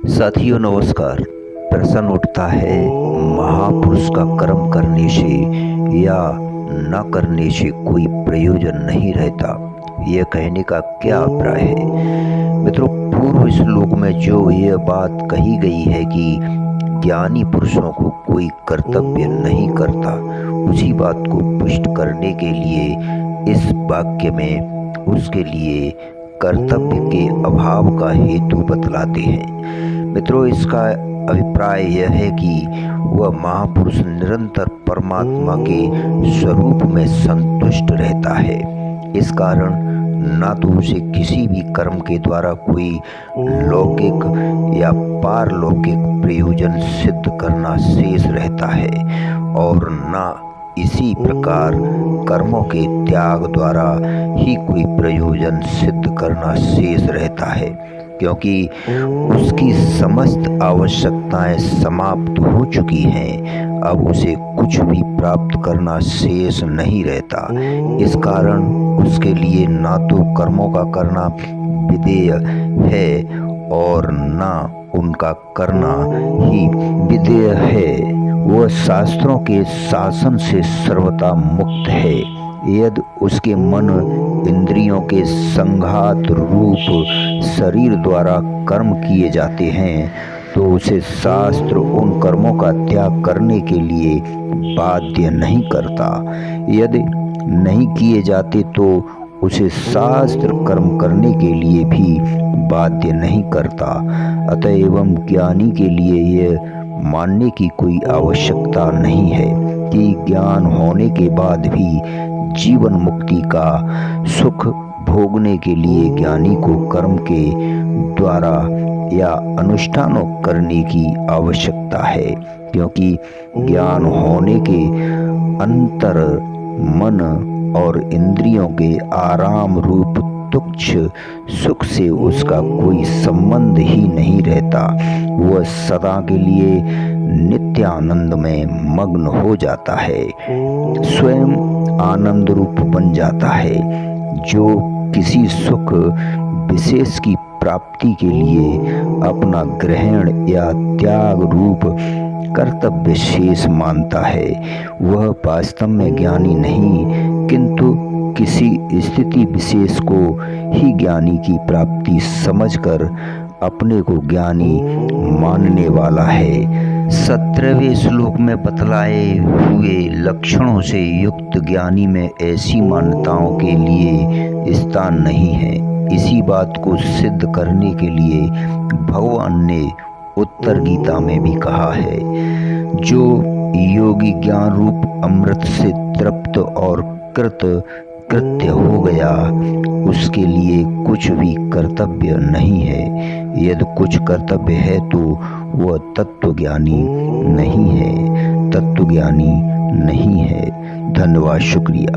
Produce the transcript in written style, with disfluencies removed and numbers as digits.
साथियों नमस्कार। प्रश्न उठता है, महापुरुष का कर्म करने से या न करने से कोई प्रयोजन नहीं रहता, यह कहने का क्या अभिप्राय है। मित्रों, पूर्व श्लोक में जो यह बात कही गई है कि ज्ञानी पुरुषों को कोई कर्तव्य नहीं करता, उसी बात को पुष्ट करने के लिए इस वाक्य में उसके लिए कर्तव्य के अभाव का हेतु बतलाते हैं। मित्रों, इसका अभिप्राय यह है कि वह महापुरुष निरंतर परमात्मा के स्वरूप में संतुष्ट रहता है। इस कारण ना तो उसे किसी भी कर्म के द्वारा कोई लौकिक या पारलौकिक प्रयोजन सिद्ध करना शेष रहता है और ना इसी प्रकार कर्मों के त्याग द्वारा ही कोई प्रयोजन सिद्ध करना शेष रहता है, क्योंकि उसकी समस्त आवश्यकताएं समाप्त हो चुकी हैं। अब उसे कुछ भी प्राप्त करना शेष नहीं रहता। इस कारण उसके लिए ना तो कर्मों का करना विधेय है और ना उनका करना ही विधेय है। वह शास्त्रों के शासन से सर्वथा मुक्त है। यदि उसके मन इंद्रियों के संघात रूप शरीर द्वारा कर्म किए जाते हैं तो उसे शास्त्र उन कर्मों का त्याग करने के लिए बाध्य नहीं करता। यदि नहीं किए जाते तो उसे शास्त्र कर्म करने के लिए भी बाध्य नहीं करता। अतएव ज्ञानी के लिए यह मानने की कोई आवश्यकता नहीं है कि ज्ञान होने के बाद भी जीवन मुक्ति का सुख भोगने के लिए ज्ञानी को कर्म के द्वारा या अनुष्ठानों करने की आवश्यकता है, क्योंकि ज्ञान होने के अंतर मन और इंद्रियों के आराम रूप तुच्छ सुख से उसका कोई संबंध ही नहीं रहता। वह सदा के लिए नित्यानंद में मग्न हो जाता है, स्वयं आनंद रूप बन जाता है, जो किसी सुख विशेष की प्राप्ति के लिए अपना ग्रहण या त्याग रूप कर्तव्य शेष मानता है। वह वास्तव में ज्ञानी नहीं, किंतु किसी स्थिति विशेष को ही ज्ञानी की प्राप्ति समझकर अपने को ज्ञानी मानने वाला है। 17वें श्लोक में बतलाए हुए लक्षणों से युक्त ज्ञानी में ऐसी मान्यताओं के लिए स्थान नहीं है। इसी बात को सिद्ध करने के लिए भगवान ने उत्तर गीता में भी कहा है, जो योगी ज्ञान रूप अमृत से तृप्त और कृत्य हो गया, उसके लिए कुछ भी कर्तव्य नहीं है। यदि कुछ कर्तव्य है तो वह तत्वज्ञानी नहीं है, तत्वज्ञानी नहीं है। धन्यवाद, शुक्रिया।